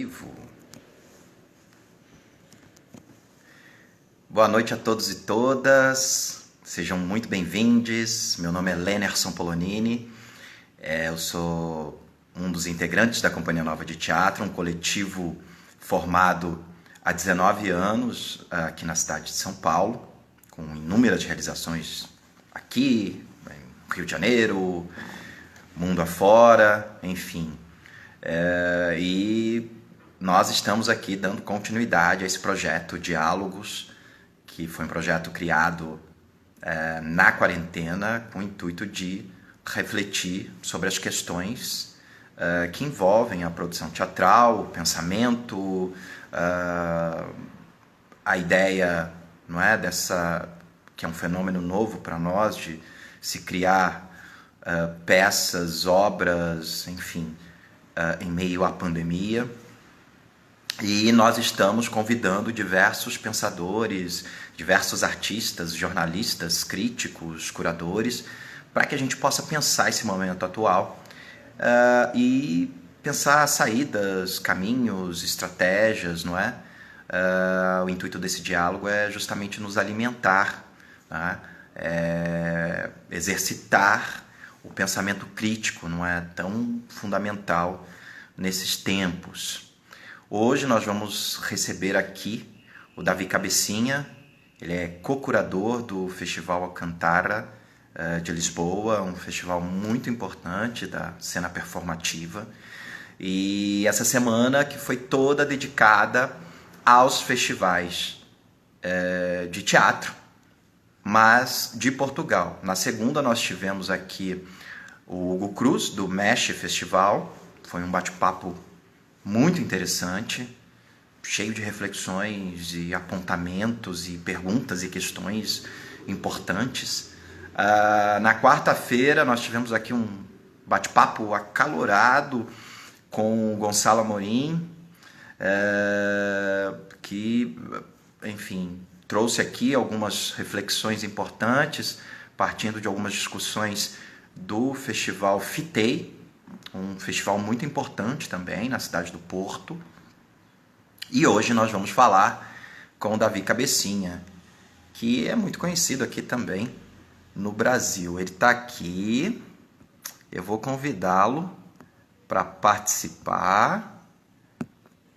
Vivo. Boa noite a todos e todas, sejam muito bem-vindos. Meu nome é Lenerson Polonini, eu sou um dos integrantes da Companhia Nova de Teatro, um coletivo formado há 19 anos aqui na cidade de São Paulo, com inúmeras realizações aqui, em Rio de Janeiro, mundo afora, enfim. E nós estamos aqui dando continuidade a esse projeto Diálogos, que foi um projeto criado na quarentena com o intuito de refletir sobre as questões que envolvem a produção teatral, o pensamento, a ideia, não é, dessa que é um fenômeno novo para nós de se criar peças, obras, enfim, em meio à pandemia. E nós estamos convidando diversos pensadores, diversos artistas, jornalistas, críticos, curadores, para que a gente possa pensar esse momento atual e pensar saídas, caminhos, estratégias, não é? O intuito desse diálogo é justamente nos alimentar, né? Exercitar o pensamento crítico, não é tão fundamental nesses tempos. Hoje nós vamos receber aqui o Davi Cabecinha, ele é co-curador do Festival Alcantara de Lisboa, um festival muito importante da cena performativa. E essa semana que foi toda dedicada aos festivais de teatro, mas de Portugal. Na segunda nós tivemos aqui o Hugo Cruz, do Mexe Festival, foi um bate-papo muito interessante, cheio de reflexões e apontamentos e perguntas e questões importantes. Na quarta-feira nós tivemos aqui um bate-papo acalorado com o Gonçalo Amorim, que, enfim, trouxe aqui algumas reflexões importantes, partindo de algumas discussões do Festival Fitei, um festival muito importante também na cidade do Porto. E hoje nós vamos falar com o Davi Cabecinha, que é muito conhecido aqui também no Brasil. Ele está aqui, eu vou convidá-lo para participar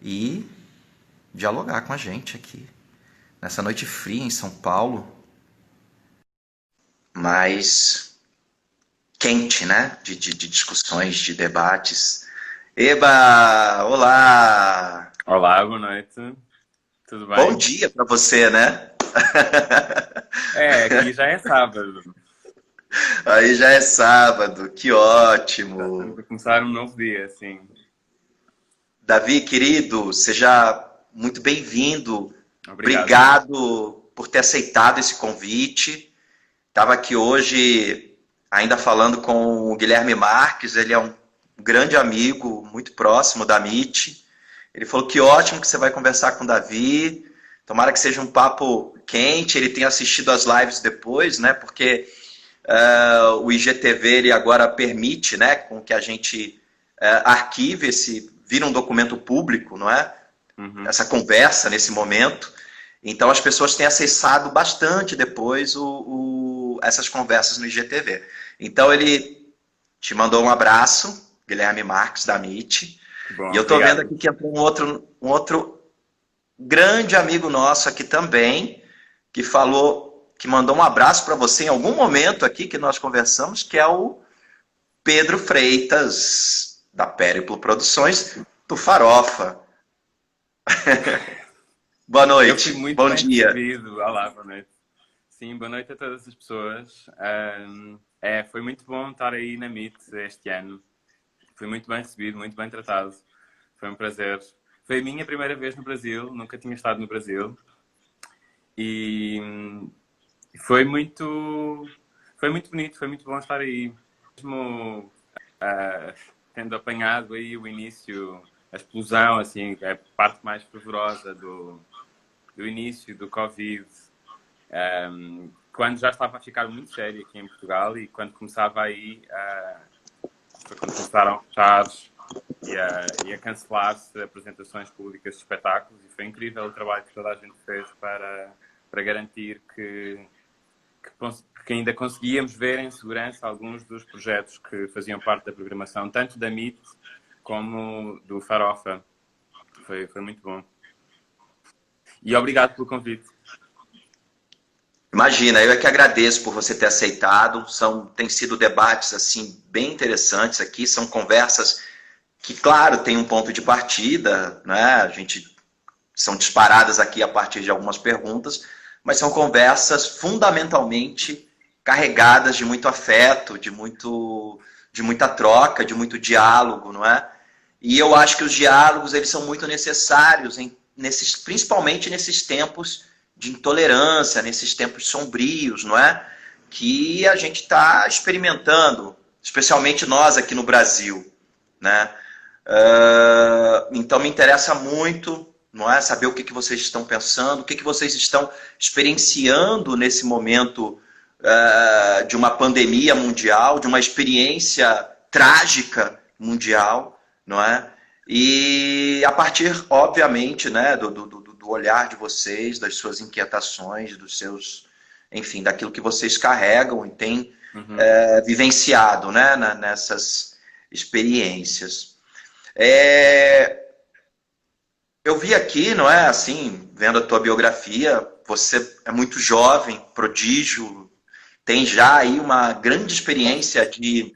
e dialogar com a gente aqui, nessa noite fria em São Paulo, mas quente, né? De discussões, de debates. Eba! Olá! Olá, boa noite. Tudo Bom bem? dia para você, né? Aqui já é sábado. Aí já é sábado, que Já estamos ótimo! a começar um novo dia, sim. Davi, querido, seja muito bem-vindo. Obrigado. Obrigado por ter aceitado esse convite. Estava aqui hoje ainda falando com o Guilherme Marques, ele é um grande amigo, muito próximo da MIT. Ele falou que ótimo que você vai conversar com o Davi. Tomara que seja um papo quente. Ele tem assistido as lives depois, né? Porque o IGTV ele agora permite, né, com que a gente arquive vira um documento público, não é? Uhum. Essa conversa nesse momento. Então as pessoas têm acessado bastante depois essas conversas no IGTV. Então ele te mandou um abraço, Guilherme Marques, da MIT. Que bom, E eu estou vendo obrigado. aqui que entrou um outro grande amigo nosso aqui também, que falou, que mandou um abraço para você em algum momento aqui que nós conversamos, que é o Pedro Freitas, da Périplo Produções, do Farofa. Boa Eu fui noite, muito bom bem dia. recebido. Olá, boa noite. Sim, boa noite a todas as pessoas. Foi muito bom estar aí na Meet este ano. Fui muito bem recebido, muito bem tratado. Foi um prazer. Foi a minha primeira vez no Brasil, nunca tinha estado no Brasil. E foi foi muito bonito, foi muito bom estar aí. Mesmo tendo apanhado aí o início, a explosão, assim, a parte mais fervorosa do início do Covid, quando já estava a ficar muito sério aqui em Portugal e quando começava aí, foi quando começaram a fechar e a cancelar-se apresentações públicas de espetáculos, e foi incrível o trabalho que toda a gente fez para garantir que ainda conseguíamos ver em segurança alguns dos projetos que faziam parte da programação, tanto da MIT como do Farofa. Foi muito bom. E obrigado pelo convite. Imagina, eu é que agradeço por você ter aceitado. Tem sido debates assim bem interessantes aqui, são conversas que, claro, tem um ponto de partida, né? São disparadas aqui a partir de algumas perguntas, mas são conversas fundamentalmente carregadas de muito afeto, de muita troca, de muito diálogo, não é? E eu acho que os diálogos eles são muito necessários, principalmente nesses tempos de intolerância, nesses tempos sombrios, não é? Que a gente está experimentando, especialmente nós aqui no Brasil, né? Então me interessa muito, não é, saber o que vocês estão pensando, o que vocês estão experienciando nesse momento de uma pandemia mundial, de uma experiência trágica mundial, não é? E a partir, obviamente, né, do olhar de vocês, das suas inquietações, dos seus, enfim, daquilo que vocês carregam e têm vivenciado, né, nessas experiências. Eu vi aqui, não é, assim, vendo a tua biografia, você é muito jovem, prodígio, tem já aí uma grande experiência de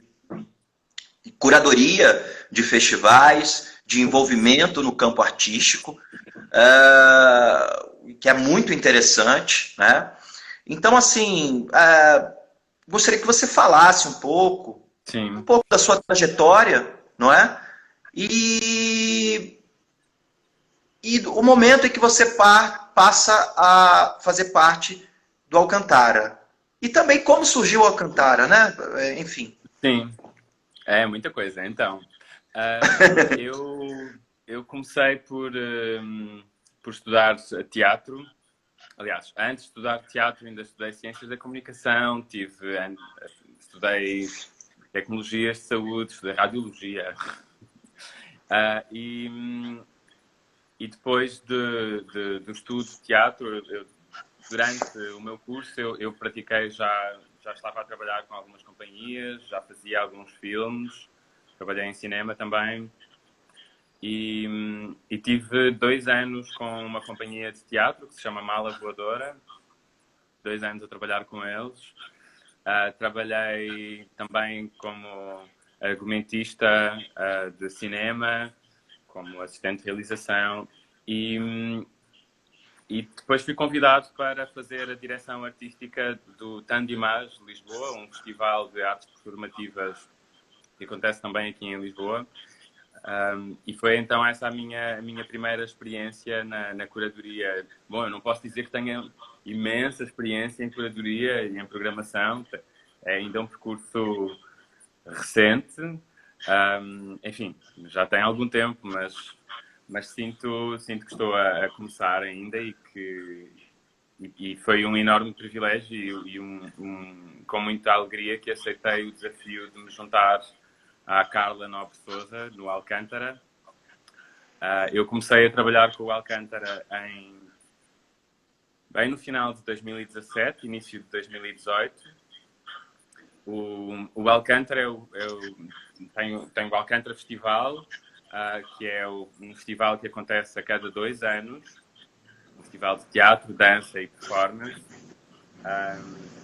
curadoria de festivais, de envolvimento no campo artístico, que é muito interessante, né? Então, assim, gostaria que você falasse um pouco da sua trajetória, não é? E o momento em que você passa a fazer parte do Alcantara. E também como surgiu o Alcantara, né? Enfim. Sim, é muita coisa. Então, eu comecei por estudar teatro. Aliás, antes de estudar teatro, ainda estudei Ciências da Comunicação, estudei Tecnologias de Saúde, estudei Radiologia. E depois do estudo de teatro, durante o meu curso, eu pratiquei, já estava a trabalhar com algumas companhias, já fazia alguns filmes, trabalhei em cinema também. E tive 2 anos com uma companhia de teatro que se chama Mala Voadora, 2 anos a trabalhar com eles. Trabalhei também como argumentista de cinema, como assistente de realização, e depois fui convidado para fazer a direção artística do Tandimage Lisboa, um festival de artes performativas que acontece também aqui em Lisboa. E foi então essa a minha primeira experiência na curadoria. Bom, eu não posso dizer que tenha imensa experiência em curadoria e em programação, é ainda um percurso recente. Enfim, já tem algum tempo, mas sinto que estou a começar ainda e foi um enorme privilégio e com muita alegria que aceitei o desafio de me juntar à Carla Nobre Sousa, no Alcântara. Eu comecei a trabalhar com o Alcântara bem no final de 2017, início de 2018. O Alcântara tem o Alcântara Festival, que é um festival que acontece a cada 2 anos, um festival de teatro, dança e performance,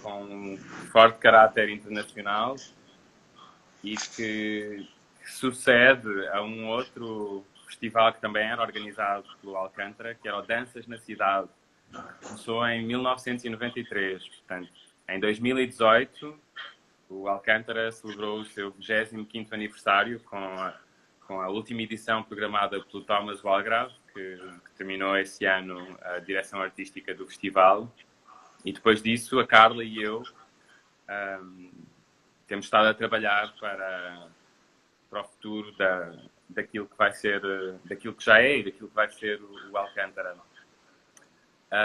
com um forte caráter internacional e que sucede a um outro festival que também era organizado pelo Alcântara, que era o Danças na Cidade. Começou em 1993, portanto, em 2018 o Alcântara celebrou o seu 25º aniversário com a última edição programada pelo Thomas Walgrave, que terminou esse ano a direção artística do festival. E depois disso, a Carla e eu temos estado a trabalhar para o futuro daquilo que vai ser, daquilo que já é e daquilo que vai ser o Alcântara.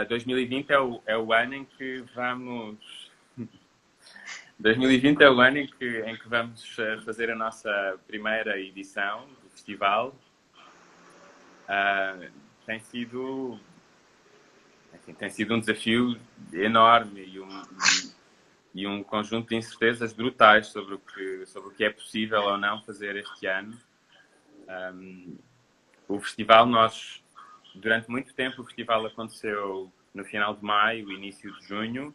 2020 é o ano em que vamos... 2020 é o ano em que vamos fazer a nossa primeira edição do festival, tem sido, enfim, tem sido um desafio enorme e um conjunto de incertezas brutais sobre o que é possível ou não fazer este ano. O festival, durante muito tempo, o festival aconteceu no final de maio, início de junho,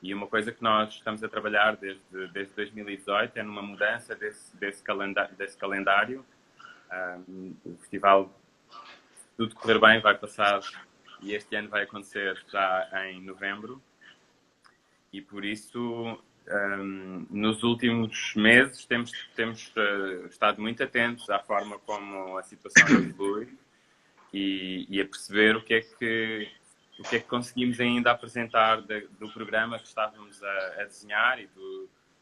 e uma coisa que nós estamos a trabalhar desde 2018 é numa mudança desse calendário. O festival, se tudo correr bem, vai passar, e este ano vai acontecer já em novembro, e por isso, nos últimos meses, temos estado muito atentos à forma como a situação evolui e a perceber o que é que conseguimos ainda apresentar do programa que estávamos a desenhar e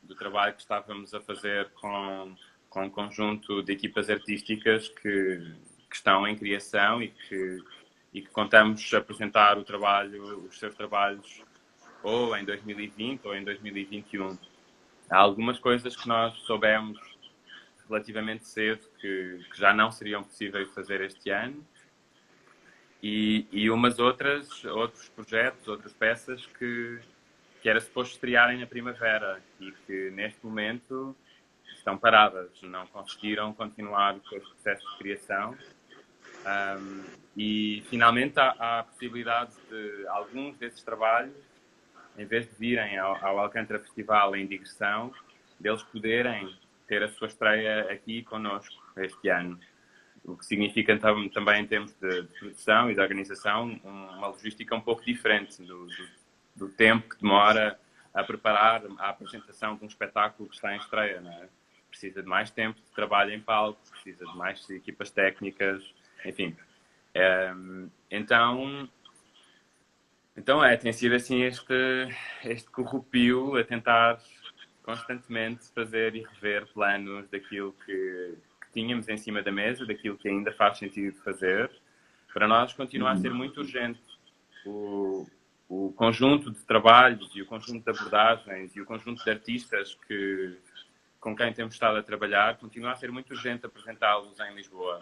do trabalho que estávamos a fazer com um conjunto de equipas artísticas que estão em criação e que contamos apresentar os seus trabalhos ou em 2020 ou em 2021. Há algumas coisas que nós soubemos relativamente cedo que já não seriam possíveis fazer este ano e outros projetos, outras peças que era suposto estrearem na primavera e que neste momento estão paradas, não conseguiram continuar com esse processo de criação. E finalmente há a possibilidade de alguns desses trabalhos, em vez de virem ao Alcântara Festival em digressão, deles poderem ter a sua estreia aqui connosco este ano. O que significa também em termos de produção e de organização uma logística um pouco diferente do tempo que demora a preparar a apresentação de um espetáculo que está em estreia, não é? Precisa de mais tempo de trabalho em palco, precisa de mais equipas técnicas, enfim. Então tem sido assim este corrupio a tentar constantemente fazer e rever planos daquilo que tínhamos em cima da mesa, daquilo que ainda faz sentido fazer. Para nós continua a ser muito urgente o conjunto de trabalhos e o conjunto de abordagens e o conjunto de artistas com quem temos estado a trabalhar, continua a ser muito urgente apresentá-los em Lisboa.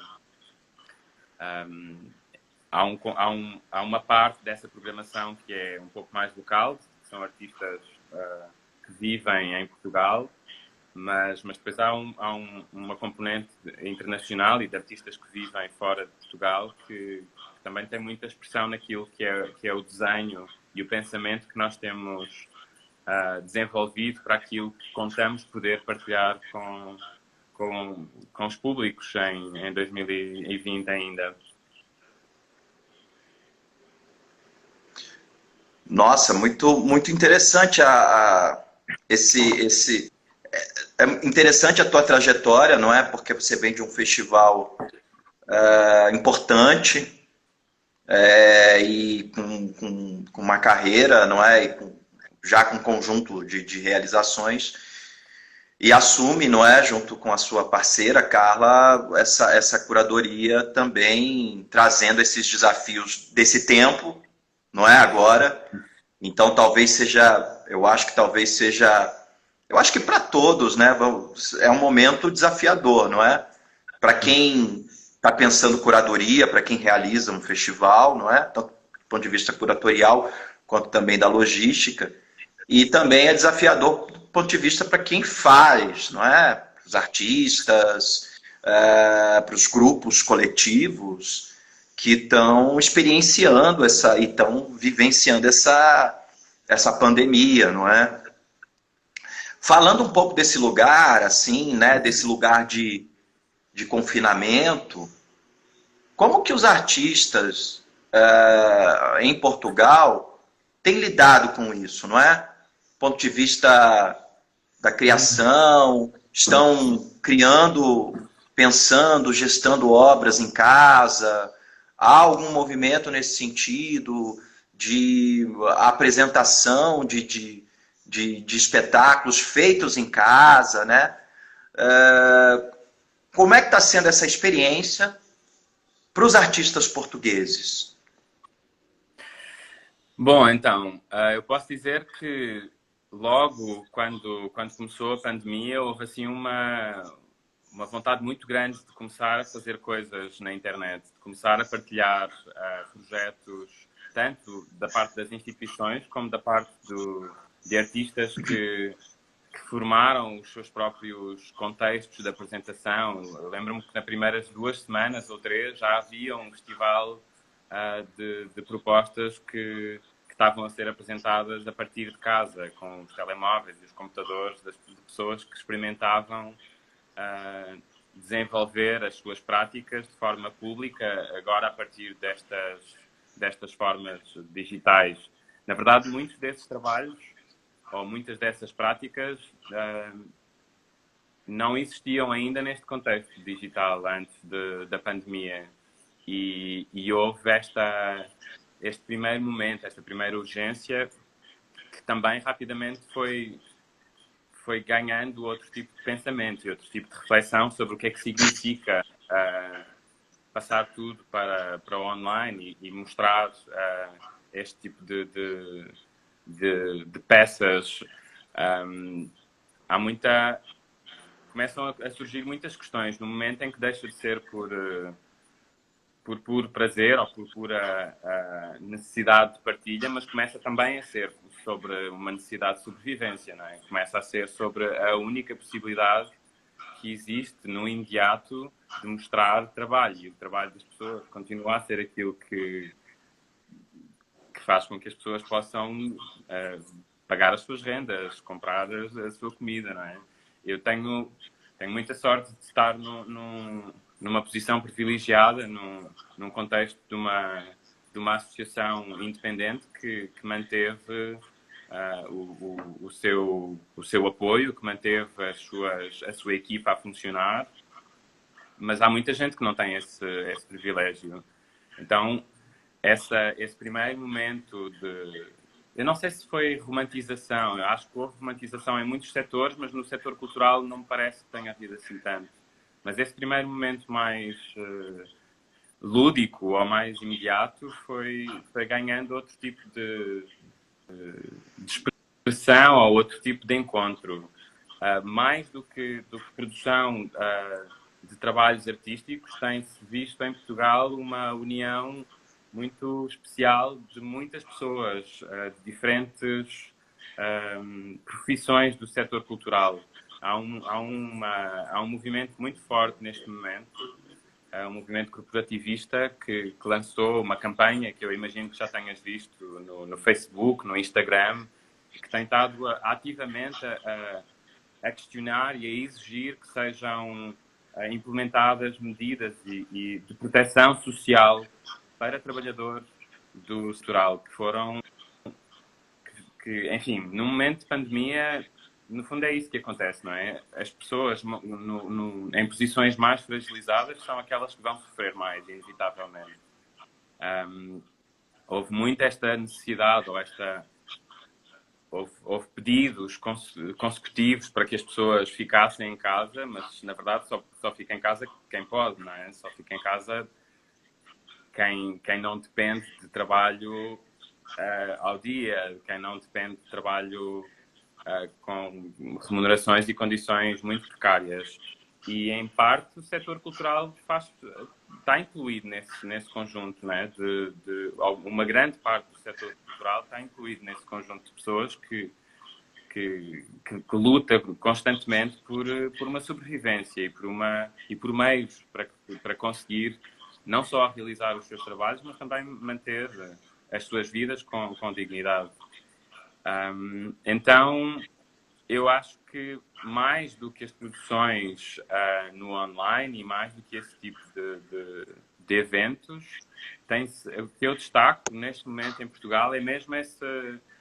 Há uma parte dessa programação que é um pouco mais local, que são artistas que vivem em Portugal, mas depois há uma componente internacional e de artistas que vivem fora de Portugal que também tem muita expressão naquilo que é o desenho e o pensamento que nós temos desenvolvido para aquilo que contamos poder partilhar com os públicos em 2020 ainda. Nossa, muito interessante é interessante a tua trajetória, não é? Porque você vem de um festival importante e com uma carreira, não é? Já com um conjunto de realizações e assume, não é? Junto com a sua parceira, Carla, essa curadoria também trazendo esses desafios desse tempo, não é? Agora. Então, eu acho que para todos, né? É um momento desafiador, não é? Para quem está pensando curadoria, para quem realiza um festival, não é? Tanto do ponto de vista curatorial, quanto também da logística. E também é desafiador do ponto de vista para quem faz, não é? Para os artistas, para os grupos coletivos que estão experienciando e estão vivenciando essa pandemia, não é? Falando um pouco desse lugar, assim, né, desse lugar de confinamento, como que os artistas em Portugal têm lidado com isso, não é? Do ponto de vista da criação, estão criando, pensando, gestando obras em casa. Há algum movimento nesse sentido de apresentação de espetáculos feitos em casa, né? Como é que está sendo essa experiência para os artistas portugueses? Bom, então, eu posso dizer que logo quando começou a pandemia houve assim uma uma vontade muito grande de começar a fazer coisas na internet, de começar a partilhar projetos, tanto da parte das instituições como da parte de artistas que formaram os seus próprios contextos de apresentação. Eu lembro-me que nas primeiras 2 semanas ou 3 já havia um festival de propostas que estavam a ser apresentadas a partir de casa, com os telemóveis e os computadores de pessoas que experimentavam desenvolver as suas práticas de forma pública, agora a partir destas formas digitais. Na verdade, muitos desses trabalhos, ou muitas dessas práticas, não existiam ainda neste contexto digital antes da pandemia. E houve este primeiro momento, esta primeira urgência, que também rapidamente foi ganhando outro tipo de pensamento e outro tipo de reflexão sobre o que é que significa passar tudo para o online e mostrar este tipo de peças. Começam a surgir muitas questões no momento em que deixa de ser por puro prazer ou por pura necessidade de partilha, mas começa também a ser sobre uma necessidade de sobrevivência, não é? Começa a ser sobre a única possibilidade que existe no imediato de mostrar trabalho, e o trabalho das pessoas continua a ser aquilo que faz com que as pessoas possam pagar as suas rendas, comprar a sua comida, não é? Eu tenho muita sorte de estar numa posição privilegiada, num contexto de uma associação independente que manteve o seu apoio, que manteve a sua equipa a funcionar, mas há muita gente que não tem esse privilégio. Então, esse primeiro momento eu não sei se foi romantização, eu acho que houve romantização em muitos setores, mas no setor cultural não me parece que tenha havido assim tanto. Mas esse primeiro momento mais lúdico ou mais imediato foi ganhando outro tipo de expressão ou outro tipo de encontro. Mais do que produção de trabalhos artísticos, tem-se visto em Portugal uma união muito especial de muitas pessoas de diferentes profissões do setor cultural. Há um movimento muito forte neste momento, um movimento corporativista que lançou uma campanha que eu imagino que já tenhas visto no Facebook, no Instagram, que tem estado ativamente a questionar e a exigir que sejam implementadas medidas e de proteção social para trabalhadores do setor, que foram, enfim, no momento de pandemia, no fundo é isso que acontece, não é? As pessoas em posições mais fragilizadas são aquelas que vão sofrer mais, inevitavelmente. Houve muito esta necessidade, houve pedidos consecutivos para que as pessoas ficassem em casa, mas na verdade só fica em casa quem pode, não é? Só fica em casa quem não depende de trabalho ao dia, quem não depende de trabalho com remunerações e condições muito precárias. E, em parte, o setor cultural está incluído nesse conjunto, né? Uma grande parte do setor cultural está incluído nesse conjunto de pessoas que luta constantemente por uma sobrevivência e por meios para conseguir não só realizar os seus trabalhos, mas também manter as suas vidas com dignidade. Então, eu acho que mais do que as produções no online e mais do que esse tipo de eventos, o que eu destaco neste momento em Portugal é mesmo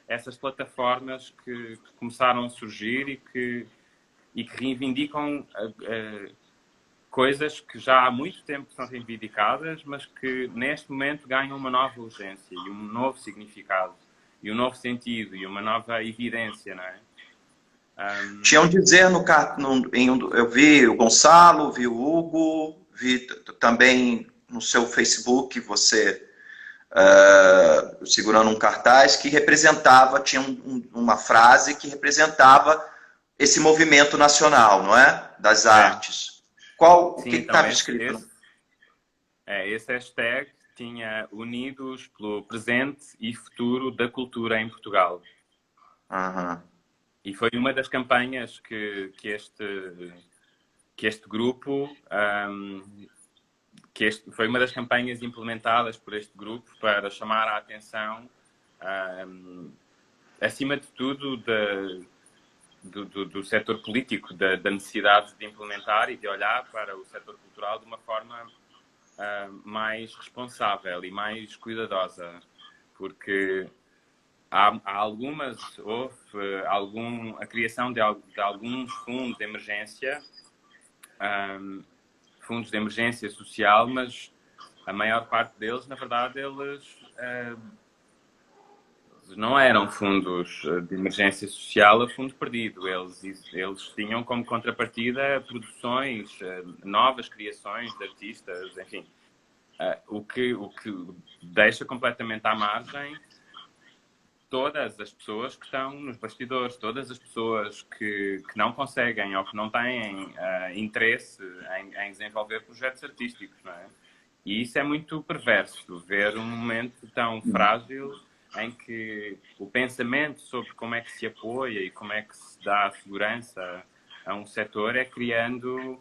essas plataformas que começaram a surgir e que reivindicam coisas que já há muito tempo são reivindicadas, mas que neste momento ganham uma nova urgência e um novo significado, e um novo sentido, e uma nova evidência, não é? Tinham dizer eu vi o Gonçalo, vi o Hugo, vi também no seu Facebook você segurando um cartaz que representava, tinha uma frase que representava esse movimento nacional, não é? Das artes. O Sim, que então estava escrito? esse hashtag tinha Unidos pelo Presente e Futuro da Cultura em Portugal. Aham. E foi uma das campanhas que este grupo, foi uma das campanhas implementadas por este grupo para chamar a atenção, acima de tudo, do setor político, da necessidade de implementar e de olhar para o setor cultural de uma forma mais responsável e mais cuidadosa, porque houve a criação de alguns fundos de emergência, fundos de emergência social, mas a maior parte deles, na verdade, eles não eram fundos de emergência social a fundo perdido. Eles tinham como contrapartida produções, novas criações de artistas, enfim. O que deixa completamente à margem todas as pessoas que estão nos bastidores, todas as pessoas que não conseguem ou que não têm interesse em desenvolver projetos artísticos, não é? E isso é muito perverso, ver um momento tão frágil em que o pensamento sobre como é que se apoia e como é que se dá segurança a um setor é criando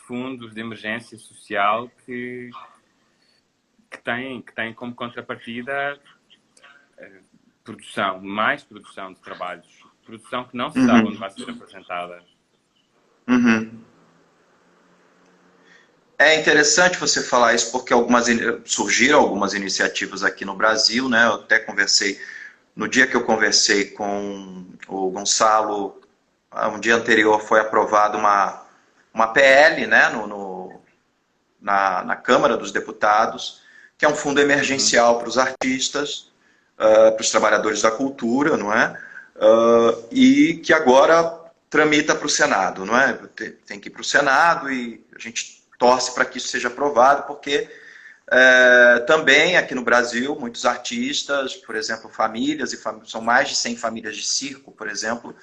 fundos de emergência social que têm como contrapartida mais produção de trabalhos, produção que não se sabe onde Uhum. vai ser apresentada. Uhum. É interessante você falar isso porque surgiram algumas iniciativas aqui no Brasil, né? Eu até conversei, no dia que eu conversei com o Gonçalo, um dia anterior foi aprovada uma PL, né, na Câmara dos Deputados, que é um fundo Uhum. emergencial para os artistas, para os trabalhadores da cultura, não é? E que agora tramita para o Senado, não é? Tem que ir para o Senado e a gente torce para que isso seja aprovado, porque também aqui no Brasil, muitos artistas, por exemplo, famílias, são mais de 100 famílias de circo, por exemplo,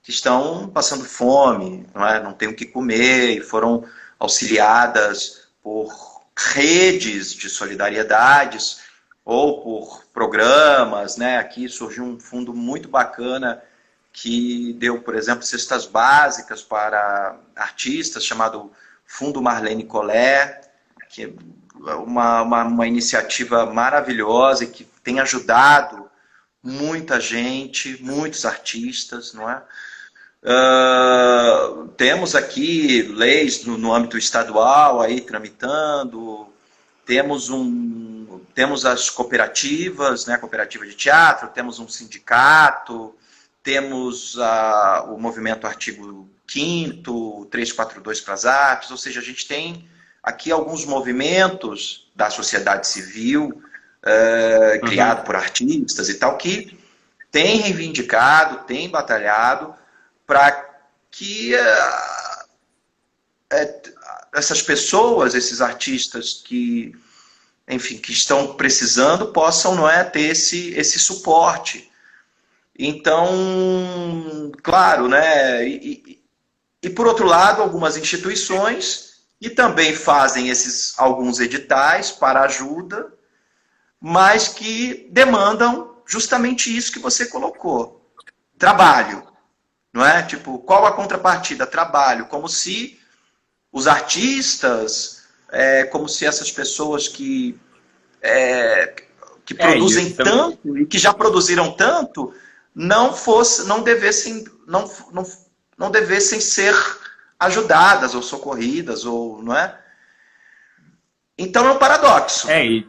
que estão passando fome, não é? Não têm o que comer e foram auxiliadas por redes de solidariedades ou por programas, né? Aqui surgiu um fundo muito bacana que deu, por exemplo, cestas básicas para artistas, chamado Fundo Marlene Collet, que é uma iniciativa maravilhosa e que tem ajudado muita gente, muitos artistas, não é? Temos aqui leis no âmbito estadual aí tramitando, temos as cooperativas, né, cooperativa de teatro, temos um sindicato, temos o movimento Artigo 5º, 342 para as artes, ou seja, a gente tem aqui alguns movimentos da sociedade civil, Uhum. criado por artistas e tal, que tem reivindicado, tem batalhado para que essas pessoas, esses artistas que, enfim, que estão precisando, possam, não é, ter esse suporte. Então, claro, né? E por outro lado, algumas instituições que também fazem alguns editais para ajuda, mas que demandam justamente isso que você colocou: trabalho. Não é? Tipo, qual a contrapartida? Trabalho. Como se os artistas, como se essas pessoas que E produzem tanto e que já produziram tanto, não devessem, não devessem ser ajudadas ou socorridas, ou, não é? Então é um paradoxo. é, e-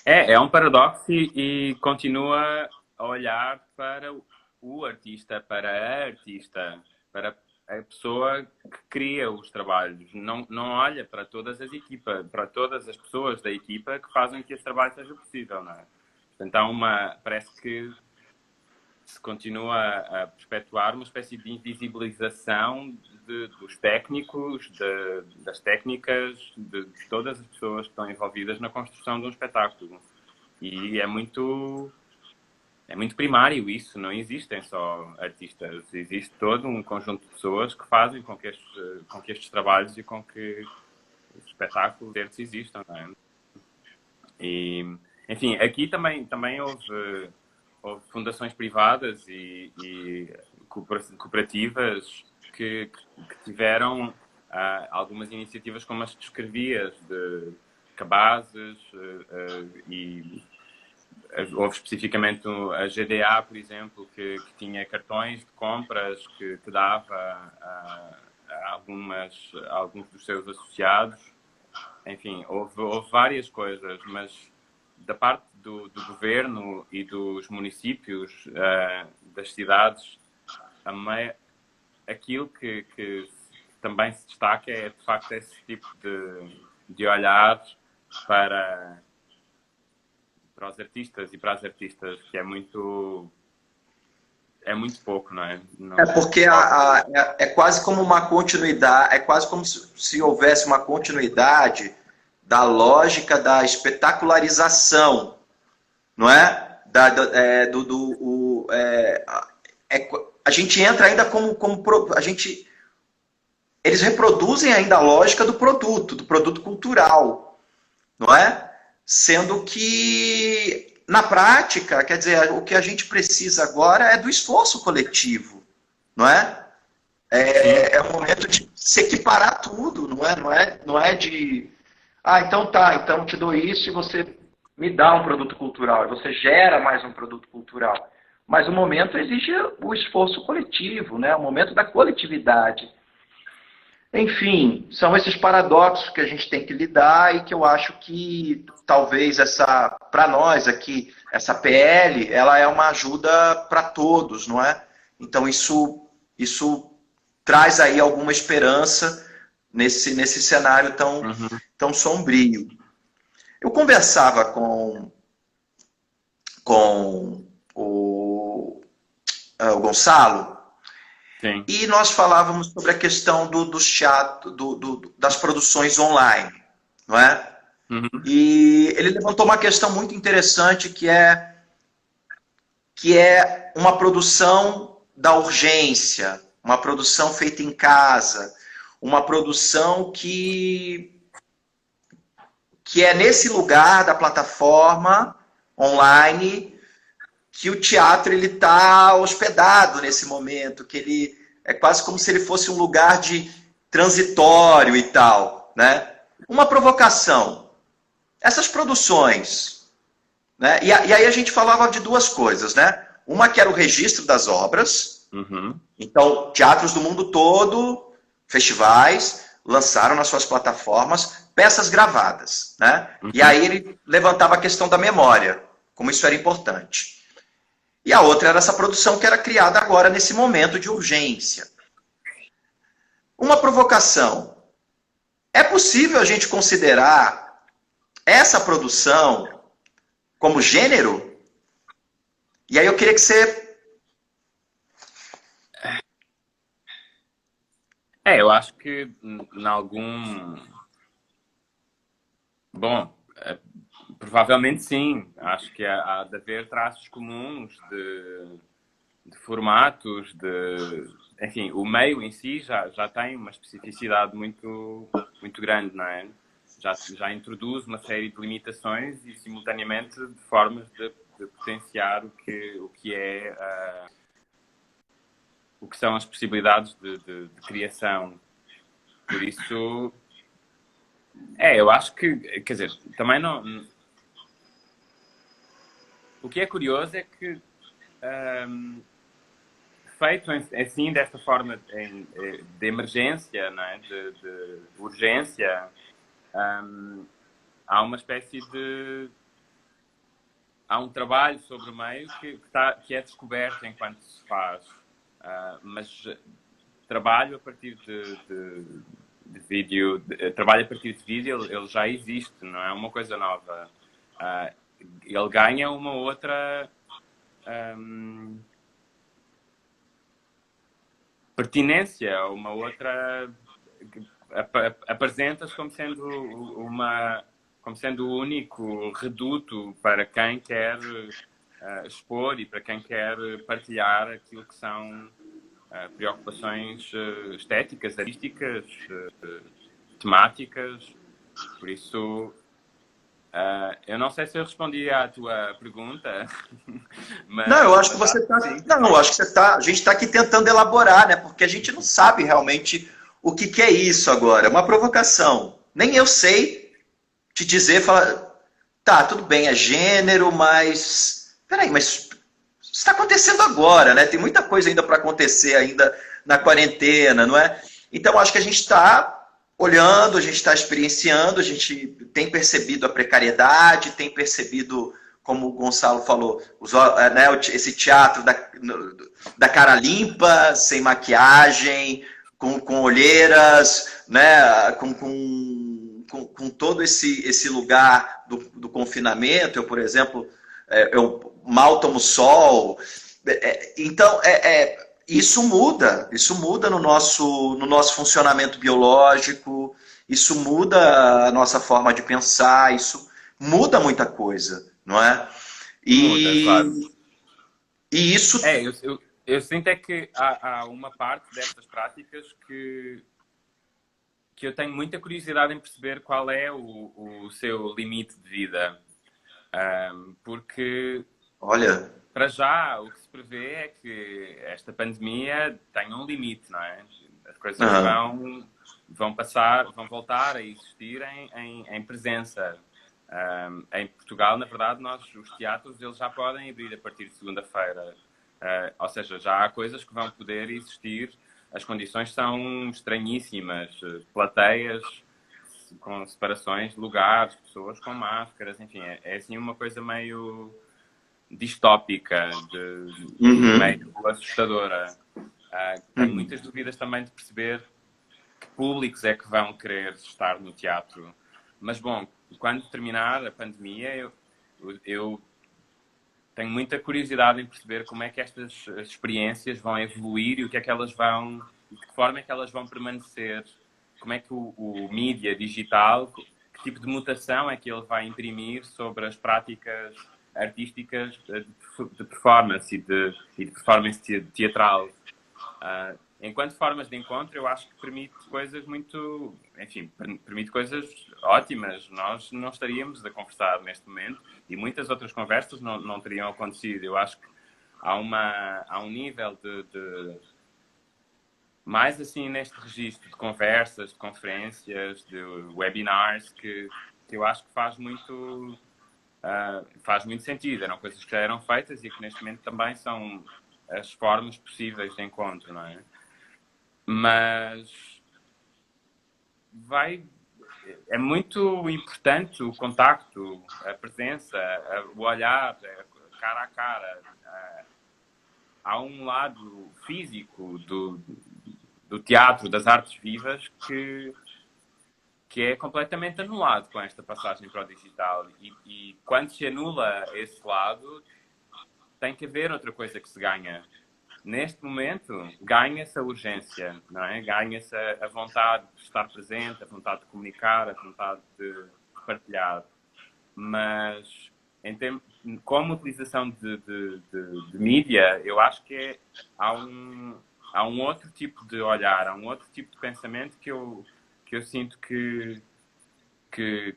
é um paradoxo e continua a olhar para o artista, para a artista, para a pessoa que cria os trabalhos. Não olha para todas as equipas, para todas as pessoas da equipa que fazem que esse trabalho seja possível, não é? Então, parece que se continua a perpetuar uma espécie de invisibilização dos técnicos, das técnicas, de todas as pessoas que estão envolvidas na construção de um espetáculo. E é muito. é muito primário isso, não existem só artistas, existe todo um conjunto de pessoas que fazem com que estes trabalhos e com que os espetáculos deles existam, não é? E, enfim, aqui também houve fundações privadas e cooperativas que tiveram algumas iniciativas como as que descrevias, de cabazes, e houve especificamente a GDA, por exemplo, que tinha cartões de compras que dava a alguns dos seus associados. Enfim, houve várias coisas, mas da parte do governo e dos municípios, das cidades, aquilo que também se destaca é, de facto, esse tipo de olhar para os artistas e para as artistas, que é muito pouco, não é? É Não... porque é quase como uma continuidade, é quase como se houvesse uma continuidade da lógica da espetacularização, não é? A gente entra ainda a gente, eles reproduzem ainda a lógica do produto cultural, não é? Sendo que, na prática, quer dizer, o que a gente precisa agora é do esforço coletivo, não é? Sim, É o momento de se equiparar tudo, não é de, então tá, então te dou isso e você me dá um produto cultural, e você gera mais um produto cultural. Mas o momento exige o esforço coletivo, né? O momento da coletividade. Enfim, são esses paradoxos que a gente tem que lidar e que eu acho que talvez para nós aqui, essa PL, ela é uma ajuda para todos, não é? Então isso traz aí alguma esperança nesse cenário uhum, tão sombrio. Eu conversava com o Gonçalo sim, e nós falávamos sobre a questão do teatro, das produções online, não é? uhum, E ele levantou uma questão muito interessante que é uma produção da urgência, uma produção feita em casa, uma produção que é nesse lugar da plataforma online que o teatro ele está hospedado nesse momento, que ele é quase como se ele fosse um lugar de transitório e tal, né? Uma provocação. Essas produções, né? E aí a gente falava de duas coisas, né? Uma que era o registro das obras, uhum, então teatros do mundo todo, festivais, lançaram nas suas plataformas peças gravadas, né? E uhum. aí ele levantava a questão da memória, como isso era importante. E a outra era essa produção que era criada agora nesse momento de urgência. Uma provocação. É possível a gente considerar essa produção como gênero? E aí eu queria que você. Eu acho que em algum... Bom, provavelmente sim. Acho que há de haver traços comuns de formatos, enfim, o meio em si já tem uma especificidade muito grande, não é? Já introduz uma série de limitações e, simultaneamente, de formas de potenciar o que é, o que são as possibilidades de criação. Por isso, eu acho que, quer dizer, também não. O que é curioso é que, hum, feito assim, desta forma de emergência, não é? De urgência, hum, há uma espécie de. Há um trabalho sobre o meio que é descoberto enquanto se faz, mas trabalho a partir de vídeo, trabalho a partir de vídeo, ele já existe, não é uma coisa nova. Uh, ele ganha uma outra um, pertinência, uma outra. Apresenta-se como sendo o único reduto para quem quer expor e para quem quer partilhar aquilo que são preocupações estéticas, artísticas, temáticas. Por isso, eu não sei se eu respondi à tua pergunta, Não, eu acho que mas você acho que está. sim. Não, eu acho que você tá. A gente está aqui tentando elaborar, né? Porque a gente não sabe realmente o que, que é isso agora. É uma provocação. Nem eu sei te dizer, falar. Tá, tudo bem, é gênero, mas. Peraí, mas isso está acontecendo agora, né? Tem muita coisa ainda para acontecer ainda na quarentena, não é? Então, acho que a gente está olhando, a gente está experienciando, a gente tem percebido a precariedade, tem percebido, como o Gonçalo falou, né, esse teatro da cara limpa, sem maquiagem, com olheiras, né, com todo esse lugar do confinamento. Eu, por exemplo, eu mal tomo sol. Então, isso muda no nosso funcionamento biológico, isso muda a nossa forma de pensar, isso muda muita coisa, não é? Muda, claro. E, e isso, Eu sinto é que há uma parte destas práticas que eu tenho muita curiosidade em perceber qual é o seu limite de vida. Porque, olha, para já, o que se prevê é que esta pandemia tem um limite, não é? As coisas vão passar, vão voltar a existir em presença. Em Portugal, na verdade, os teatros eles já podem abrir a partir de segunda-feira. Ou seja, já há coisas que vão poder existir. As condições são estranhíssimas. Plateias com separações de lugares, pessoas com máscaras, enfim, é assim uma coisa meio distópica, meio assustadora. Tenho muitas dúvidas também de perceber que públicos é que vão querer estar no teatro. Mas, bom, quando terminar a pandemia, eu tenho muita curiosidade em perceber como é que estas experiências vão evoluir e o que é que elas vão, de que forma é que elas vão permanecer, como é que o mídia digital, que tipo de mutação é que ele vai imprimir sobre as práticas artísticas de performance e de performance teatral. Enquanto formas de encontro, eu acho que permite coisas muito... Enfim, permite coisas ótimas. Nós não estaríamos a conversar neste momento e muitas outras conversas não teriam acontecido. Eu acho que há um nível de mais assim neste registro de conversas, de conferências, de webinars, que eu acho que faz muito sentido. Eram coisas que já eram feitas e que neste momento também são as formas possíveis de encontro, não é? Mas é muito importante o contacto, a presença, o olhar, cara a cara. Há um lado físico do teatro, das artes vivas, que é completamente anulado com esta passagem para o digital. E quando se anula esse lado, tem que haver outra coisa que se ganha. Neste momento, ganha-se a urgência, não é? Ganha-se a vontade de estar presente, a vontade de comunicar, a vontade de partilhar. Mas, como utilização de mídia, eu acho que há um outro tipo de olhar, há um outro tipo de pensamento que eu sinto que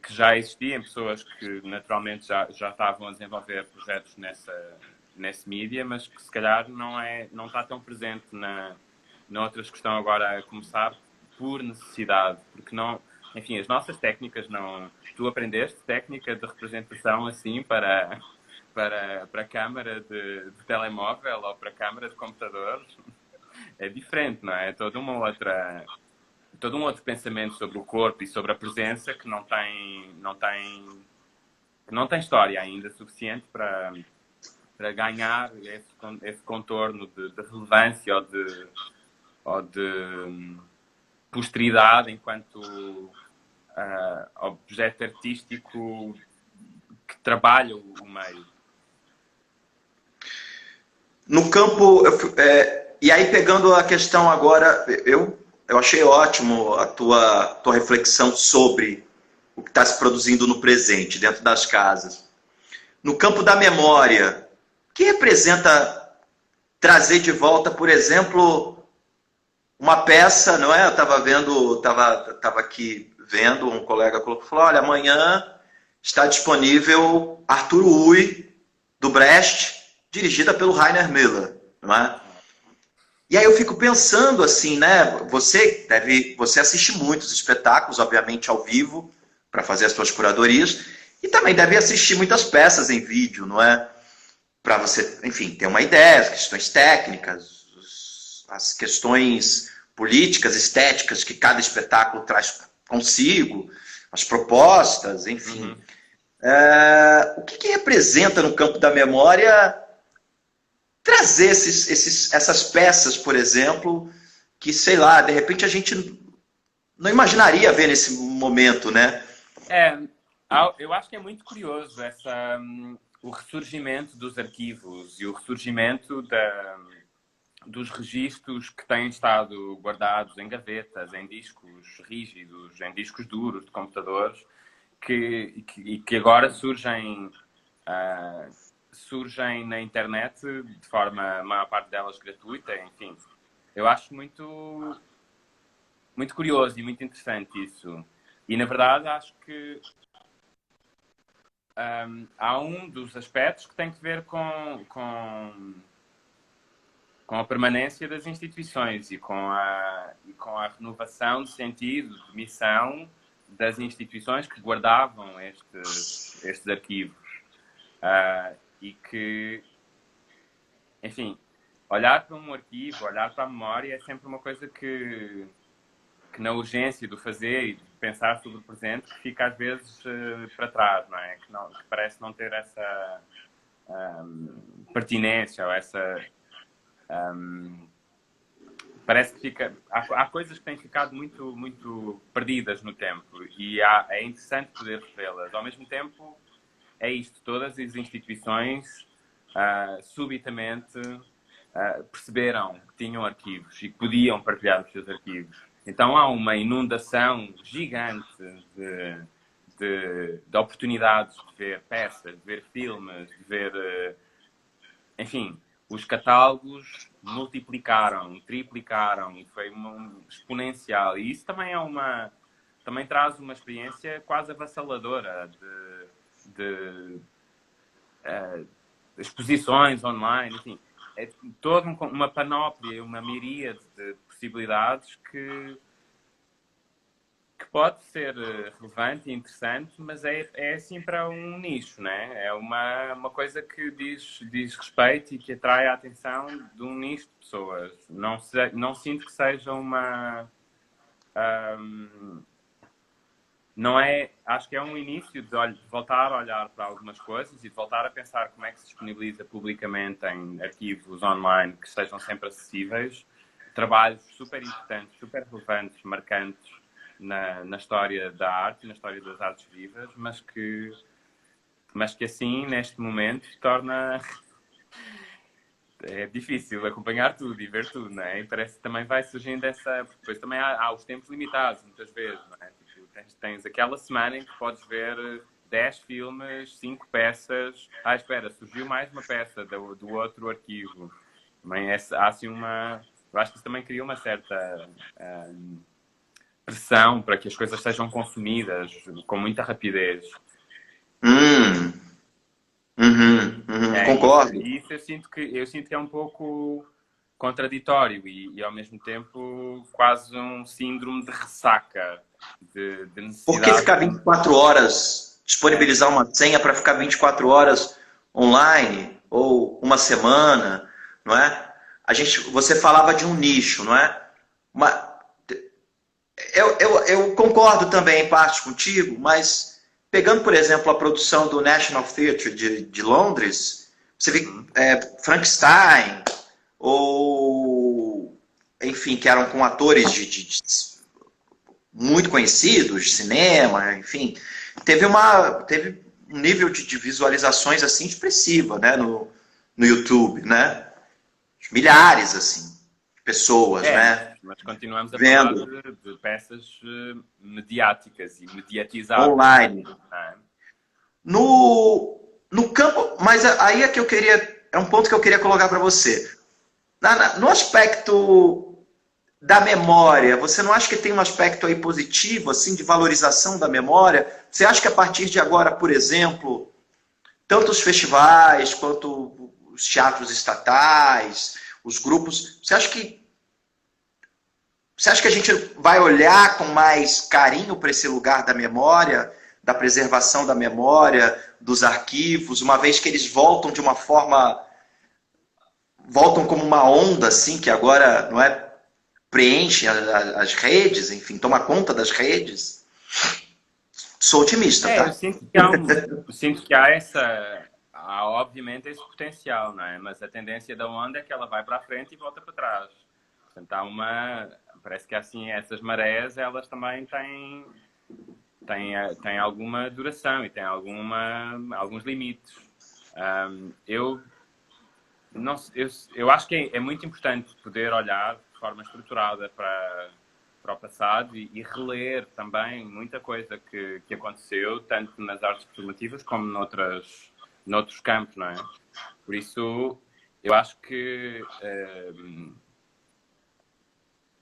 já existia em pessoas que naturalmente já estavam a desenvolver projetos nesse mídia, mas que se calhar não está tão presente noutras que estão agora a começar por necessidade, porque não, enfim, as nossas técnicas não... Tu aprendeste técnica de representação assim para câmara de telemóvel ou para câmara de computador? É diferente, não é? É todo um outro pensamento sobre o corpo e sobre a presença que não tem história ainda suficiente para ganhar esse contorno de relevância ou de posteridade enquanto objeto artístico que trabalha o meio. No campo, e aí pegando a questão agora, eu achei ótimo a tua reflexão sobre o que está se produzindo no presente, dentro das casas. No campo da memória, que representa trazer de volta, por exemplo, uma peça, não é? Eu estava vendo, tava aqui vendo, um colega falou, olha, amanhã está disponível Arthur Ui, do Brecht, dirigida pelo Rainer Miller, não é? E aí eu fico pensando assim, né? Você assiste muitos espetáculos, obviamente ao vivo, para fazer as suas curadorias, e também deve assistir muitas peças em vídeo, não é? Para você, enfim, ter uma ideia, as questões técnicas, as questões políticas, estéticas que cada espetáculo traz consigo, as propostas, enfim. O que representa no campo da memória trazer essas peças, por exemplo, que, sei lá, de repente a gente não imaginaria ver nesse momento, né? Eu acho que é muito curioso o ressurgimento dos arquivos e o ressurgimento dos registros que têm estado guardados em gavetas, em discos rígidos, em discos duros de computadores, que agora surgem na internet de forma, a maior parte delas gratuita, enfim. Eu acho muito curioso e muito interessante isso. E, na verdade, acho que há um dos aspectos que tem que ver com a permanência das instituições e com a renovação de sentido, de missão das instituições que guardavam estes arquivos. E que, enfim, olhar para um arquivo, olhar para a memória é sempre uma coisa que na urgência do fazer e de pensar sobre o presente, que fica às vezes para trás, não é? Que parece não ter essa pertinência ou essa... parece que há coisas que têm ficado muito, muito perdidas no tempo e é interessante poder revê-las. Ao mesmo tempo, é isto, todas as instituições subitamente perceberam que tinham arquivos e que podiam partilhar os seus arquivos. Então há uma inundação gigante de oportunidades de ver peças, de ver filmes, de ver... enfim, os catálogos multiplicaram, triplicaram, foi exponencial. E isso também também traz uma experiência quase avassaladora de exposições online, enfim. É toda uma panóplia, uma miríade de possibilidades que pode ser relevante e interessante, mas é assim para um nicho, né? É uma coisa que diz respeito e que atrai a atenção de um nicho de pessoas. Não sinto que seja uma... não é... Acho que é um início de voltar a olhar para algumas coisas e de voltar a pensar como é que se disponibiliza publicamente em arquivos online que estejam sempre acessíveis. Trabalhos super importantes, super relevantes, marcantes na história da arte, na história das artes vivas, mas que assim, neste momento, torna... é difícil acompanhar tudo e ver tudo, não é? E parece que também vai surgindo depois também há os tempos limitados, muitas vezes, não é? Tipo, tens aquela semana em que podes ver 10 filmes, 5 peças... espera, surgiu mais uma peça do outro arquivo. Também há assim uma... Eu acho que isso também cria uma certa... pressão para que as coisas sejam consumidas com muita rapidez. Concordo. Isso eu sinto que é um pouco contraditório e ao mesmo tempo quase um síndrome de ressaca, de necessidade. Por que ficar 24 horas, disponibilizar uma senha para ficar 24 horas online ou uma semana, não é? Você falava de um nicho, não é? Eu concordo também em parte contigo, mas pegando, por exemplo, a produção do National Theatre de Londres, você vê Frankenstein, ou enfim, que eram com atores muito conhecidos, de cinema, enfim, teve um nível de visualizações assim expressiva, né, no YouTube, né? Milhares, assim, de pessoas, né? Mas continuamos a falar de peças mediáticas e mediatizadas. Online. No campo, mas aí é que eu queria é um ponto que eu queria colocar para você. No aspecto da memória, você não acha que tem um aspecto aí positivo, assim, de valorização da memória? Você acha que a partir de agora, por exemplo, tanto os festivais quanto os teatros estatais, os grupos, você acha que a gente vai olhar com mais carinho para esse lugar da memória, da preservação da memória, dos arquivos, uma vez que eles voltam de uma forma, voltam como uma onda, assim, que agora não é preenche as redes, enfim, toma conta das redes? Sou otimista, É, eu tá? sinto que há, eu sinto que há obviamente esse potencial, não é? Mas a tendência da onda é que ela vai para a frente e volta para trás. Portanto, parece que assim, essas marés, elas também têm alguma duração e têm alguns limites. Eu, não, eu acho que é muito importante poder olhar de forma estruturada para o passado e reler também muita coisa que aconteceu, tanto nas artes performativas como noutros campos, não é? Por isso, eu acho que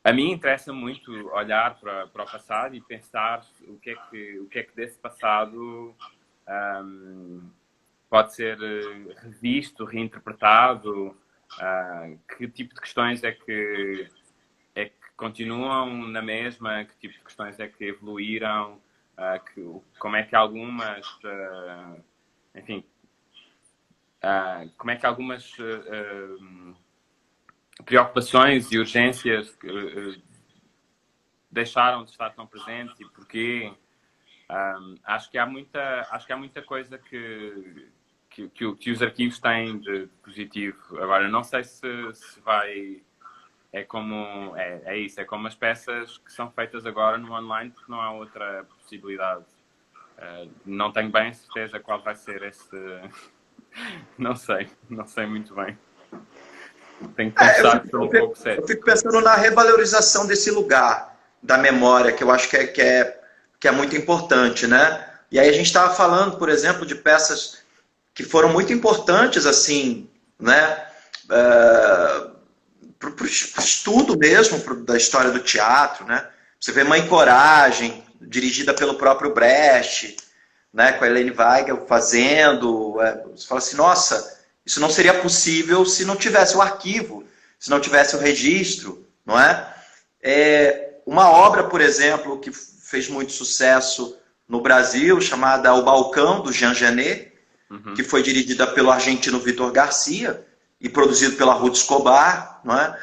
a mim interessa muito olhar para o passado e pensar o que é que desse passado pode ser revisto, reinterpretado, que tipo de questões é que continuam na mesma, que tipo de questões é que evoluíram, como é que algumas, enfim, como é que algumas preocupações e urgências deixaram de estar tão presentes e porquê. Acho que há muita coisa que os arquivos têm de positivo. Agora, não sei se vai... É isso, é como as peças que são feitas agora no online, porque não há outra possibilidade. Não tenho bem certeza qual vai ser esse... Não sei muito bem. Tenho que confessar que estou um pouco sério. Eu fico pensando na revalorização desse lugar da memória, que eu acho que é muito importante, né? E aí a gente estava falando, por exemplo, de peças que foram muito importantes, assim, né? Para o estudo mesmo da história do teatro, né? Você vê Mãe Coragem, dirigida pelo próprio Brecht, né? Com a Helene Weigel fazendo. Você fala assim, nossa, isso não seria possível se não tivesse o arquivo, se não tivesse o registro, não é? Uma obra, por exemplo, que fez muito sucesso no Brasil, chamada O Balcão, do Jean Genet, que foi dirigida pelo argentino Vitor Garcia e produzido pela Ruth Escobar, não é?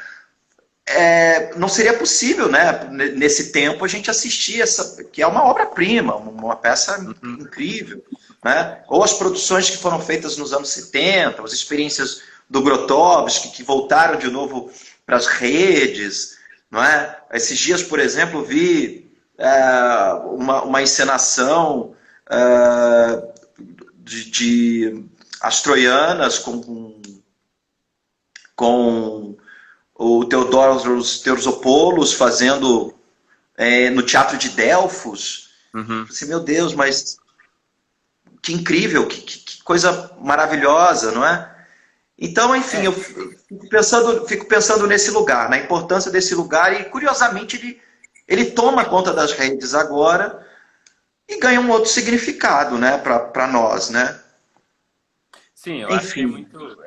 Não seria possível, né, nesse tempo, a gente assistir essa, que é uma obra-prima, uma peça incrível, né? Ou as produções que foram feitas nos anos 70, as experiências do Grotowski, que voltaram de novo para as redes, não é? Esses dias, por exemplo, vi uma encenação de As Troianas com o Theodoros Terzopoulos fazendo no Teatro de Delfos. Assim, meu Deus, mas que incrível, que coisa maravilhosa, não é? Então, enfim, eu fico pensando nesse lugar, na importância desse lugar, e curiosamente ele toma conta das redes agora e ganha um outro significado, né, para nós, né? Sim, eu acho que é muito...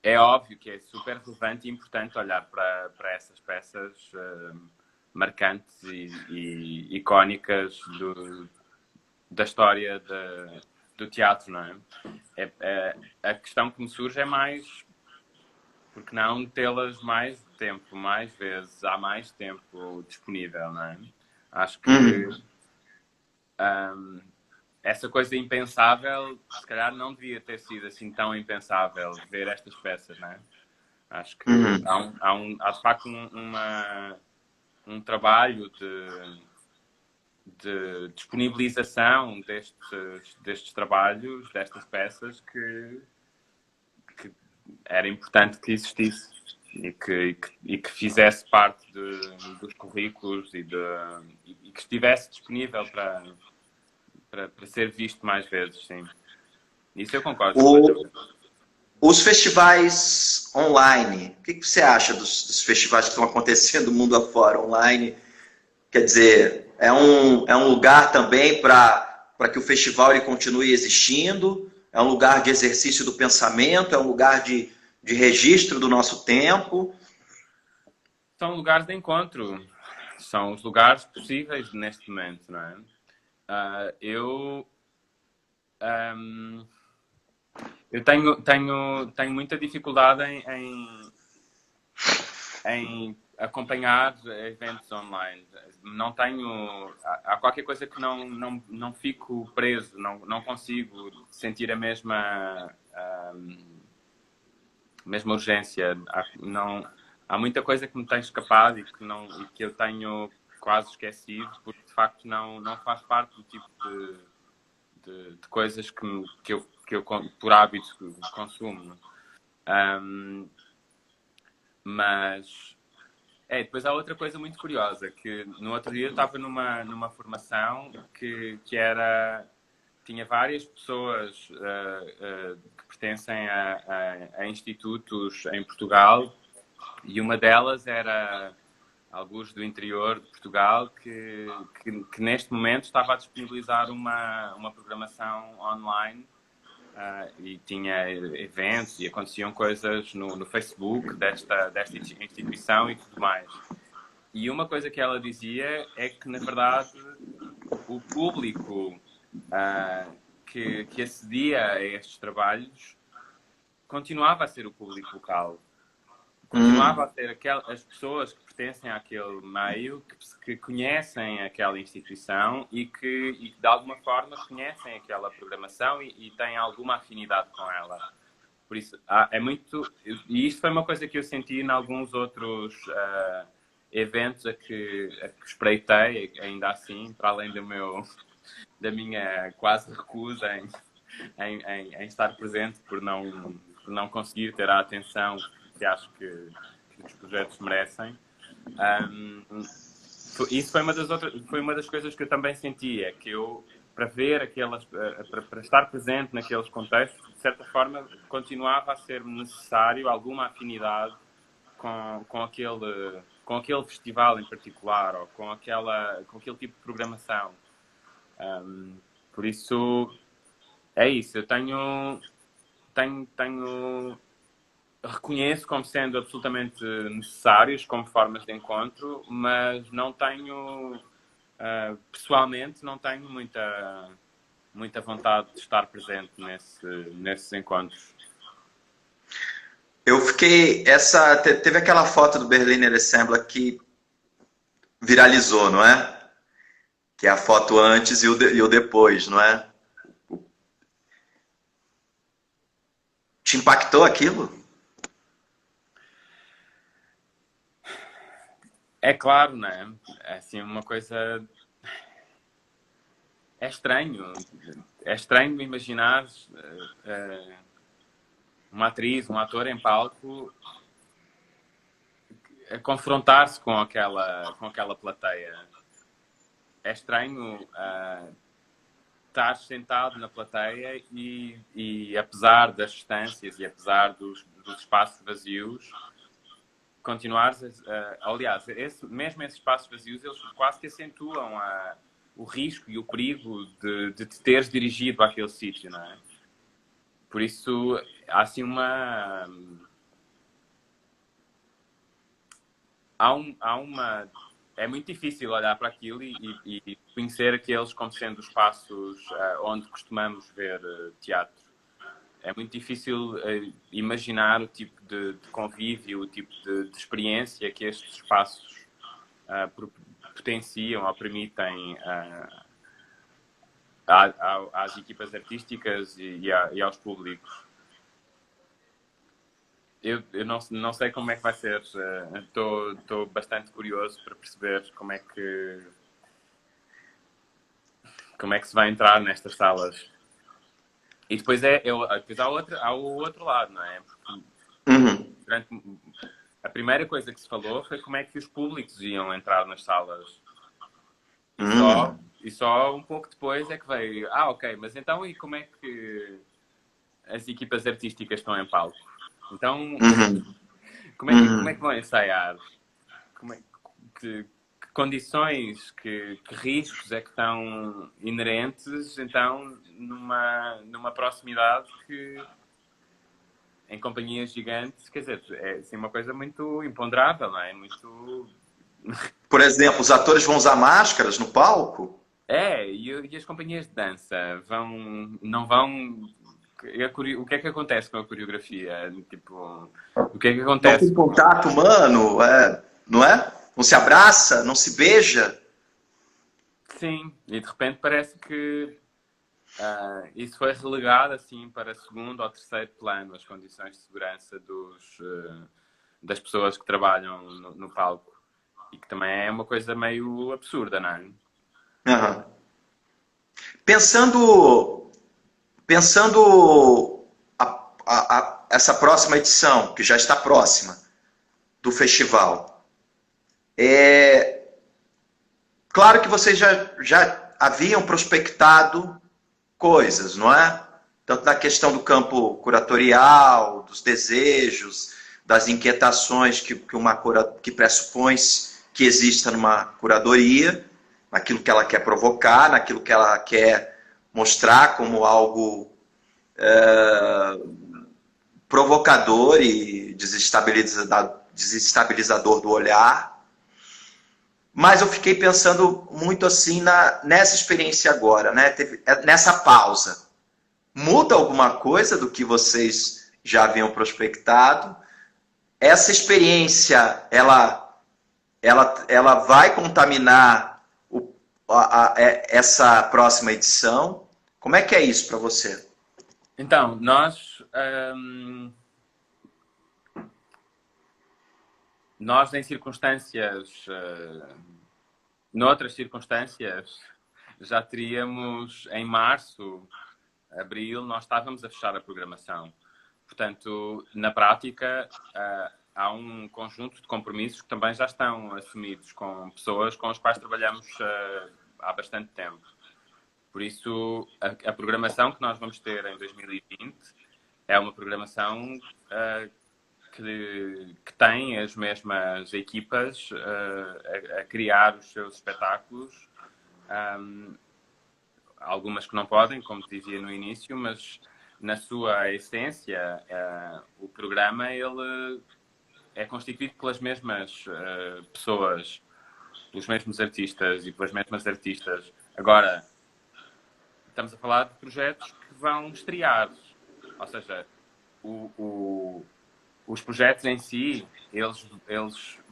É óbvio que é super relevante e importante olhar para essas peças marcantes e icónicas da história do teatro, não é? A questão que me surge é mais, porque não tê-las mais tempo, mais vezes, há mais tempo disponível, não é? Acho que essa coisa impensável, se calhar não devia ter sido assim tão impensável ver estas peças, não é? Acho que há de facto um trabalho de disponibilização destes trabalhos, destas peças, que era importante que existisse e que fizesse parte dos currículos e que estivesse disponível para ser visto mais vezes, sim. Isso eu concordo. Os festivais online, o que você acha dos festivais que estão acontecendo mundo afora online? Quer dizer, é um lugar também para que o festival ele continue existindo, é um lugar de exercício do pensamento, é um lugar de registro do nosso tempo. São lugares de encontro, são os lugares possíveis neste momento, não é? Um, eu tenho muita dificuldade em acompanhar eventos online. Não tenho. Há qualquer coisa que não fico preso, não consigo sentir a mesma urgência. Há muita coisa que me tem escapado e que eu tenho quase esquecido, porque de facto não faz parte do tipo de coisas que eu por hábito consumo. Mas depois há outra coisa muito curiosa, que no outro dia eu estava numa formação que tinha várias pessoas que pertencem a institutos em Portugal, e uma delas era alguns do interior de Portugal que neste momento estava a disponibilizar uma programação online. E tinha eventos e aconteciam coisas no Facebook desta instituição e tudo mais. E uma coisa que ela dizia é que, na verdade, o público que acedia a estes trabalhos continuava a ser o público local. Continuava a ser as pessoas que pertencem àquele meio, que conhecem aquela instituição e que de alguma forma conhecem aquela programação e têm alguma afinidade com ela. Por isso, é muito... E isto foi uma coisa que eu senti em alguns outros eventos a que espreitei, ainda assim, para além da minha quase recusa em estar presente por não conseguir ter a atenção que acho que os projetos merecem. Isso foi uma das coisas que eu também senti, é que eu, para ver para estar presente naqueles contextos, de certa forma, continuava a ser necessário alguma afinidade com aquele festival em particular, ou com aquele tipo de programação. Por isso, é isso. Eu reconheço como sendo absolutamente necessários como formas de encontro, mas não tenho, pessoalmente, não tenho muita vontade de estar presente nesses encontros. Eu fiquei. Teve aquela foto do Berliner Ensemble que viralizou, não é? Que é a foto antes e o depois, não é? Te impactou aquilo? É claro, né? É assim, uma coisa... É estranho. É estranho imaginar uma atriz, um ator em palco a confrontar-se com aquela plateia. É estranho estar sentado na plateia e apesar das distâncias e apesar dos espaços vazios, continuares aliás, mesmo esses espaços vazios, eles quase que acentuam o risco e o perigo de te teres dirigido àquele sítio, não é? Por isso, há assim é muito difícil olhar para aquilo e conhecer aqueles como sendo espaços onde costumamos ver teatro. É muito difícil imaginar o tipo de convívio, o tipo de experiência que estes espaços potenciam ou permitem às equipas artísticas e aos públicos. Eu não sei como é que vai ser. Estou bastante curioso para perceber como é que se vai entrar nestas salas. E depois há o outro lado, não é? Porque a primeira coisa que se falou foi como é que os públicos iam entrar nas salas. E só um pouco depois é que veio, ok, mas então e como é que as equipas artísticas estão em palco. Então, Uhum. como é Uhum. que vão ensaiar? Como é, que condições, que riscos é que estão inerentes, então, numa proximidade que, em companhias gigantes, quer dizer, é assim, uma coisa muito imponderável, não é? Muito... Por exemplo, os atores vão usar máscaras no palco? E as companhias de dança não vão... O que é que acontece com a coreografia? Tipo, o que é que Não tem acontece com... contato humano, não é? Não se abraça, não se beija. Sim, e de repente parece que isso foi relegado assim para segundo ou terceiro plano, as condições de segurança das pessoas que trabalham no palco. E que também é uma coisa meio absurda, não é? Uhum. Pensando essa próxima edição, que já está próxima do festival, é claro que vocês já haviam prospectado coisas, não é? Tanto na questão do campo curatorial, dos desejos, das inquietações que pressupõe que exista numa curadoria, naquilo que ela quer provocar, naquilo que ela quer mostrar como algo provocador e desestabilizador do olhar. Mas eu fiquei pensando muito assim nessa experiência agora, né? Nessa pausa. Muda alguma coisa do que vocês já haviam prospectado? Essa experiência, ela vai contaminar essa próxima edição? Como é que é isso para você? Então, nós em circunstâncias, noutras circunstâncias, já teríamos em março, abril, nós estávamos a fechar a programação. Portanto, na prática, há um conjunto de compromissos que também já estão assumidos com pessoas com as quais trabalhamos há bastante tempo. Por isso, a programação que nós vamos ter em 2020 é uma programação que tem as mesmas equipas a criar os seus espetáculos. Algumas que não podem, como dizia no início, mas na sua essência, o programa ele é constituído pelas mesmas pessoas, pelos mesmos artistas e pelas mesmas artistas. Agora, estamos a falar de projetos que vão estrear, ou seja, os projetos em si, eles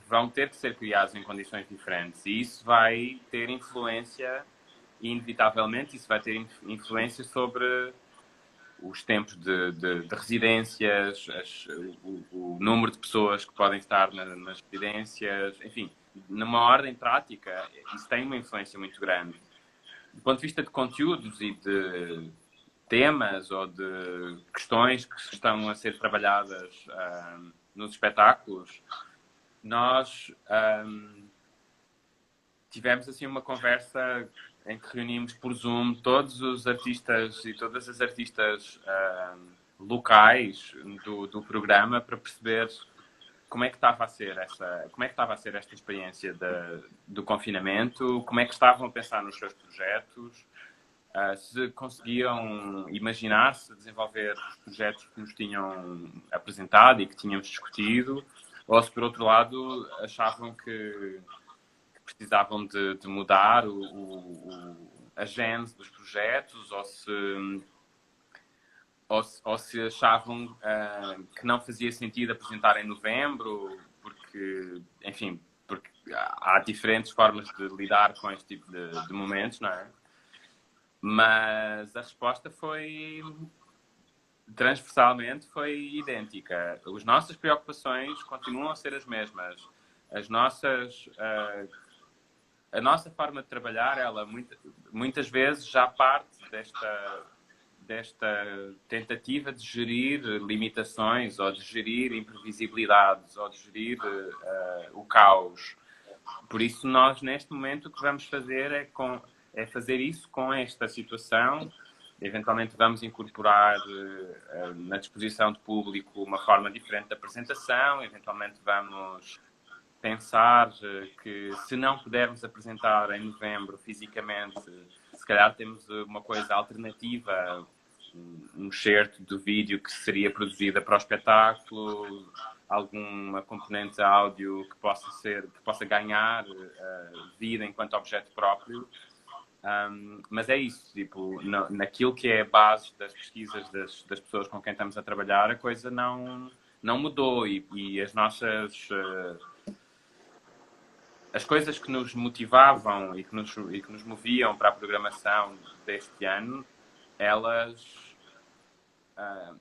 vão ter que ser criados em condições diferentes e isso vai ter influência, inevitavelmente, isso vai ter influência sobre os tempos de residências, o número de pessoas que podem estar nas residências, enfim, numa ordem prática, isso tem uma influência muito grande. Do ponto de vista de conteúdos e de temas ou de questões que estão a ser trabalhadas nos espetáculos, nós tivemos assim uma conversa em que reunimos por Zoom todos os artistas e todas as artistas locais do programa para perceber como é que estava a ser esta experiência do confinamento, como é que estavam a pensar nos seus projetos, se conseguiam imaginar-se desenvolver os projetos que nos tinham apresentado e que tínhamos discutido, ou se por outro lado achavam que precisavam de mudar a gênese dos projetos, ou se achavam que não fazia sentido apresentar em novembro, porque, enfim, porque há diferentes formas de lidar com este tipo de momentos, não é? Mas a resposta foi, transversalmente, foi idêntica. As nossas preocupações continuam a ser as mesmas. A nossa forma de trabalhar, ela muitas vezes já parte desta tentativa de gerir limitações ou de gerir imprevisibilidades ou de gerir o caos. Por isso, nós, neste momento, o que vamos fazer é fazer isso com esta situação Eventualmente vamos incorporar na disposição de público uma forma diferente de apresentação, eventualmente vamos pensar que se não pudermos apresentar em novembro fisicamente, se calhar temos uma coisa alternativa, um excerto do vídeo que seria produzida para o espetáculo, alguma componente áudio que possa ganhar vida enquanto objeto próprio. Mas é isso, tipo, naquilo que é a base das pesquisas das pessoas com quem estamos a trabalhar, a coisa não mudou e as nossas... as coisas que nos motivavam e que nos moviam para a programação deste ano,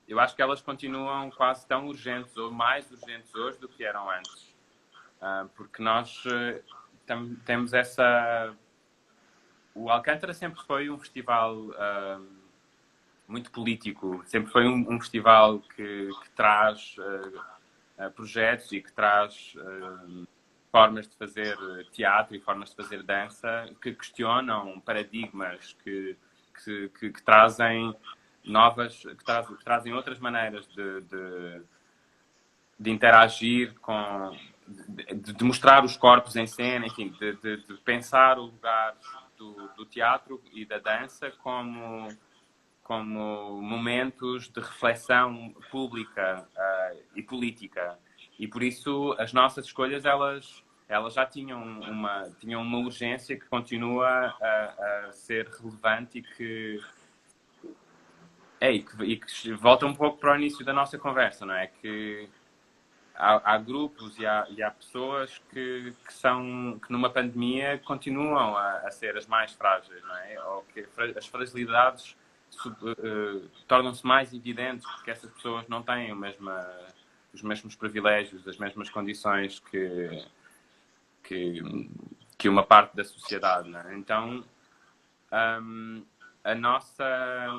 eu acho que elas continuam quase tão urgentes ou mais urgentes hoje do que eram antes. Porque nós temos essa... O Alcântara sempre foi um festival muito político, sempre foi um festival que traz projetos e que traz formas de fazer teatro e formas de fazer dança que questionam paradigmas, que trazem que trazem outras maneiras de interagir de mostrar os corpos em cena, enfim, de pensar o lugar do teatro e da dança como momentos de reflexão pública e política. E por isso as nossas escolhas elas já tinham uma urgência que continua a ser relevante e que volta um pouco para o início da nossa conversa, não é? Que há grupos e há pessoas que numa pandemia continuam a ser as mais frágeis, não é? Ou que as fragilidades tornam-se mais evidentes porque essas pessoas não têm os mesmos privilégios, as mesmas condições que uma parte da sociedade, não é? Então,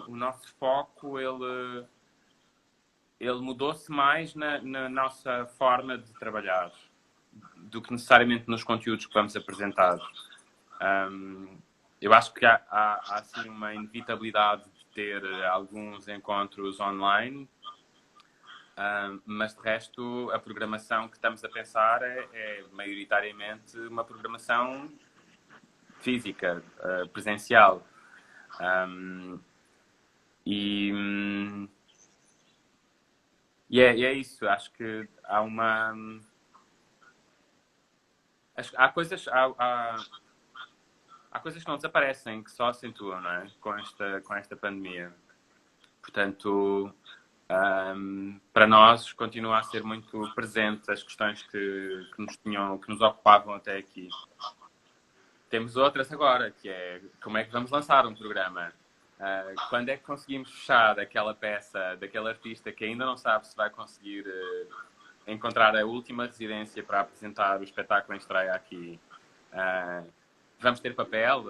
o nosso foco, ele mudou-se mais na nossa forma de trabalhar do que necessariamente nos conteúdos que vamos apresentar. Eu acho que há assim, uma inevitabilidade de ter alguns encontros online, mas de resto a programação que estamos a pensar é maioritariamente uma programação física, presencial. E é isso, acho que há coisas que não desaparecem, que só acentuam, não é? Com esta pandemia. Portanto, para nós continua a ser muito presente as questões que nos ocupavam até aqui. Temos outras agora, que é como é que vamos lançar um programa? Quando é que conseguimos fechar aquela peça daquele artista que ainda não sabe se vai conseguir encontrar a última residência para apresentar o espetáculo em estreia aqui? Vamos ter papel?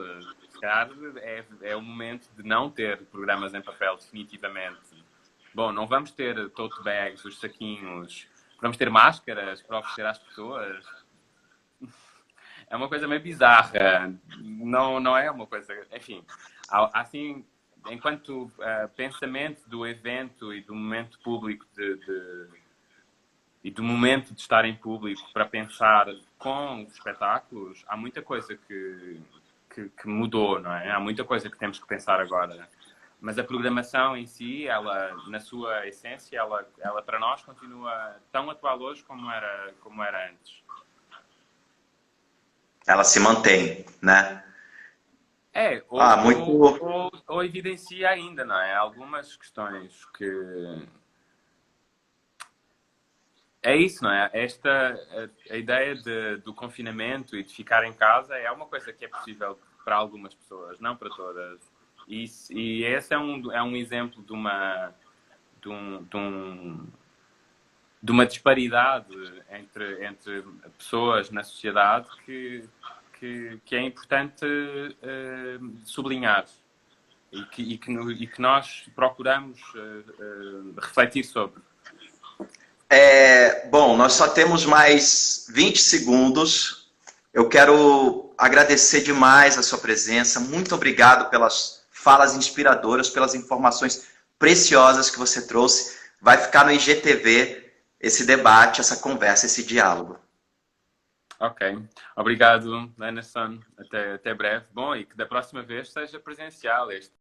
Se calhar é o momento de não ter programas em papel definitivamente. Bom, não vamos ter tote bags, os saquinhos. Vamos ter máscaras para oferecer às pessoas? É uma coisa meio bizarra. Não é uma coisa... Enfim, assim... Enquanto pensamento do evento e do momento público e do momento de estar em público para pensar com os espetáculos, há muita coisa que mudou, não é? Há muita coisa que temos que pensar agora. Mas a programação em si, ela, na sua essência, ela para nós continua tão atual hoje como era antes. Ela se mantém, né? Ou evidencia ainda, não é? Algumas questões que... É isso, não é? A ideia do confinamento e de ficar em casa é uma coisa que é possível para algumas pessoas, não para todas. E esse é um exemplo de uma disparidade entre pessoas na sociedade que é importante sublinhar e que nós procuramos refletir sobre. Bom, nós só temos mais 20 segundos. Eu quero agradecer demais a sua presença. Muito obrigado pelas falas inspiradoras, pelas informações preciosas que você trouxe. Vai ficar no IGTV esse debate, essa conversa, esse diálogo. Ok. Obrigado, Anderson. Até breve. Bom, e que da próxima vez seja presencial este.